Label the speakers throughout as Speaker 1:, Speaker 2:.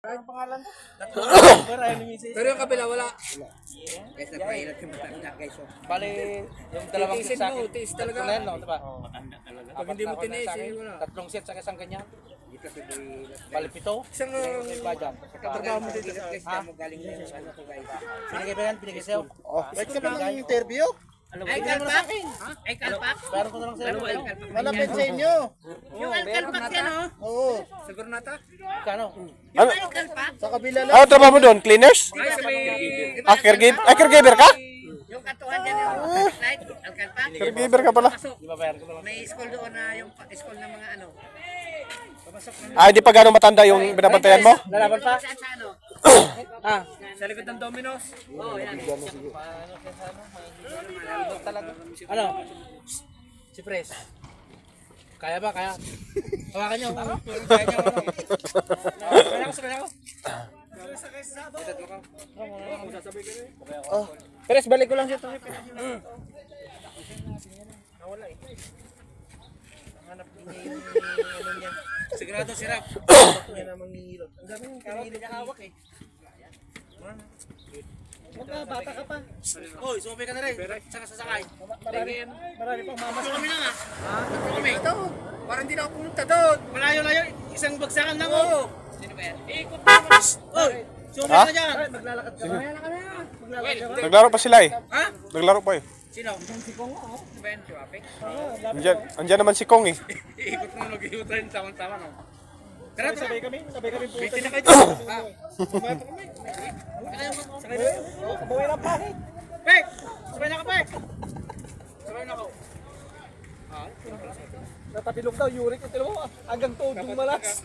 Speaker 1: Ang pangalan ko?
Speaker 2: Pero yung kabila wala.
Speaker 3: Guys, nagpahirap yung matanda guys.
Speaker 1: Bali, yung dalawang set
Speaker 2: Tiisin
Speaker 1: sa
Speaker 2: mo,
Speaker 1: akin.
Speaker 2: tiis talaga.
Speaker 1: Tatlo na yan, no? Diba?
Speaker 2: Pag hindi mo tiniis, wala.
Speaker 1: Tatlong set sa isang ganyan.
Speaker 3: Dito si Boy.
Speaker 1: Bali, pito.
Speaker 2: Isang
Speaker 1: Iba dyan.
Speaker 2: katrabaho mo dito.
Speaker 3: Guys, mo galing na yung ano ko guys.
Speaker 1: Binigay ba yan? Binigay sa'yo?
Speaker 4: Ba't ka ba ng interview?
Speaker 3: Ay, kalpak! Ay, kalpak!
Speaker 1: Meron ko na lang sa'yo.
Speaker 4: Malapit sa inyo.
Speaker 3: Yung alkalpak yan, oh!
Speaker 4: Oo.
Speaker 2: Siguro nata?
Speaker 1: Kano?
Speaker 3: Yung alkalpak!
Speaker 4: Sa kabila lang.
Speaker 5: Ano trabaho mo doon? Cleaners?
Speaker 2: Ay, sa may...
Speaker 5: Caregiver ka?
Speaker 3: Yung katuhan yan, yung light, alkalpak.
Speaker 5: Caregiver ka pala.
Speaker 1: Di ba bayaran ko na lang?
Speaker 3: May school doon na yung school ng mga ano.
Speaker 5: Ah, hindi pa gano'ng matanda yung binabantayan mo?
Speaker 1: Lalaban pa?
Speaker 3: Saan sa ano?
Speaker 1: Ah.
Speaker 2: Sa likod ng Domino's.
Speaker 3: Oo, yan.
Speaker 1: Ano? Si Pres. Kaya ba? Kaya? Hawakan nyo. Kaya nyo. Kaya ko, sabay ako. Pres, balik ko lang siya. Nawala eh. Hanap niya yung ano niya. Sigurado si Rap. Niya na manghihilot. Ang dami yung pinihilot niya hawak eh. Bata ka pa. Hoy, sumapay ka na rin. Saka sasakay. Marami pang mamas. Kami na nga. Kami.
Speaker 2: Ito, parang hindi na ako pumunta doon.
Speaker 1: Malayo-layo. Isang bagsakan lang oh.
Speaker 3: Sino ba yan?
Speaker 1: Ikot naman. Hoy, sumapay
Speaker 5: Ha?
Speaker 1: ka dyan. Maglalakad ka. Maglalakad ka.
Speaker 5: Naglaro pa sila eh.
Speaker 1: Ha?
Speaker 5: Naglaro pa eh.
Speaker 1: Sino?
Speaker 3: Sino ba yan? Si Wapik?
Speaker 5: Andyan naman si Kong eh.
Speaker 1: Ikot na mag-ikot rin. Tama-tama no. Tara, sabay kami. Sabay kami.
Speaker 2: Bitin na kayo doon.
Speaker 1: Sakay na. Bawi lang pa. Pek! Sabay na ka, Pek! Sabay na ako. Natapilog daw, Yurik. Ito mo, hanggang tudong malas.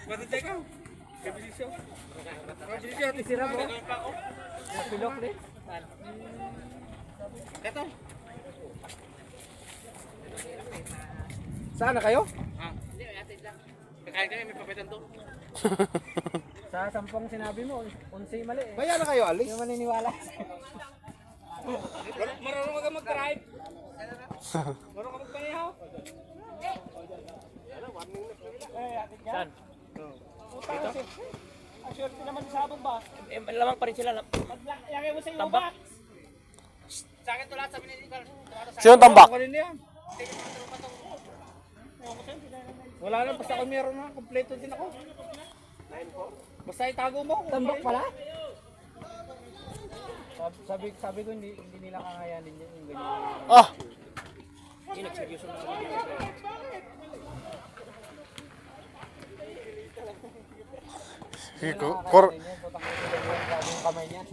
Speaker 1: Matitay ka. Kabilisyo. Kabilisyo, tisira mo. Napilok rin. Ito. Saan na kayo?
Speaker 3: Hindi, atid lang.
Speaker 1: Kakain kami, may papitan to.
Speaker 2: Sa 10 sinabi mo, 11 mali eh.
Speaker 4: Kaya na kayo alis?
Speaker 2: Hindi maniniwala. Marunong ka mag-drive. Marunong ka magpahihaw.
Speaker 1: Saan?
Speaker 2: Assurity naman sa sabong ba?
Speaker 1: Lamang pa rin sila.
Speaker 2: Lagay mo sa iyo
Speaker 1: Tambak.
Speaker 2: ba?
Speaker 1: Sa akin to lahat sabi ni Carl.
Speaker 5: Sino tambak?
Speaker 2: Ako rin yan. Wala lang, basta ako meron na. Kompleto din ako. Basta itago mo. Tambak pala? Sabi ko hindi nila kakayanin yun yung ganyan.
Speaker 5: Ah!
Speaker 1: Nagseryoso na sabi ni
Speaker 5: Sige ko.
Speaker 2: Yung kamay niyan.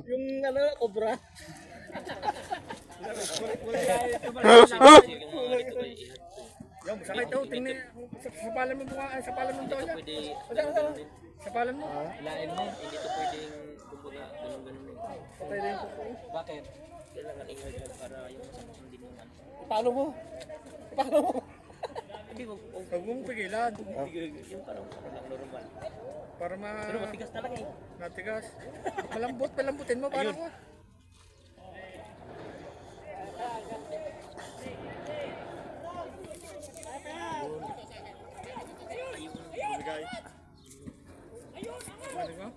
Speaker 1: yung ano, obra.
Speaker 2: Yung sakay ito, tingnan. Sapalan mo mukha, sapalan mo ito. Sapalan mo.
Speaker 1: Ilain mo, hindi to pwedeng kumbaga ganun-ganun.
Speaker 2: Patay na yung kuko.
Speaker 1: Bakit? Kailangan i-guard para yung masakit hindi mo ano.
Speaker 2: Paano mo? Paano mo?
Speaker 1: Hindi ko,
Speaker 2: Huwag mong pigilan.
Speaker 1: yung parang lang normal.
Speaker 2: Para
Speaker 1: Pero matigas talaga eh.
Speaker 2: matigas. Palambutin mo. Parang mo. Ano ba?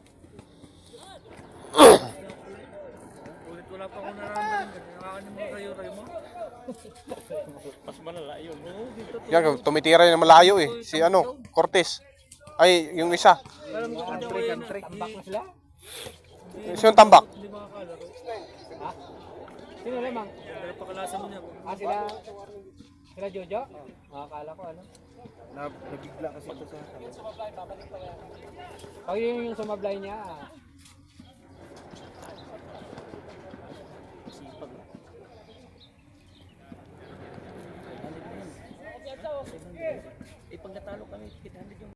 Speaker 2: Ulit wala pa akong nararamdaman. Nakakanin mo kayo mo.
Speaker 1: Mas malala yun. Oo, dito to.
Speaker 5: Yan, tumitira yung malayo eh. Si ano, Cortez. Ay, yung isa.
Speaker 1: Alam mo kung daw yun.
Speaker 2: Tambak na sila?
Speaker 5: Sino tambak?
Speaker 1: Hindi makakalaro.
Speaker 2: Sino lamang?
Speaker 1: Pero pakalasan mo niya.
Speaker 2: Sila Jojo? Akala ko ano.
Speaker 4: Nabigla kasi ito sa
Speaker 2: Pag yung sumablay niya,
Speaker 1: Sipag. Eh, pag natalo kami, 800 yung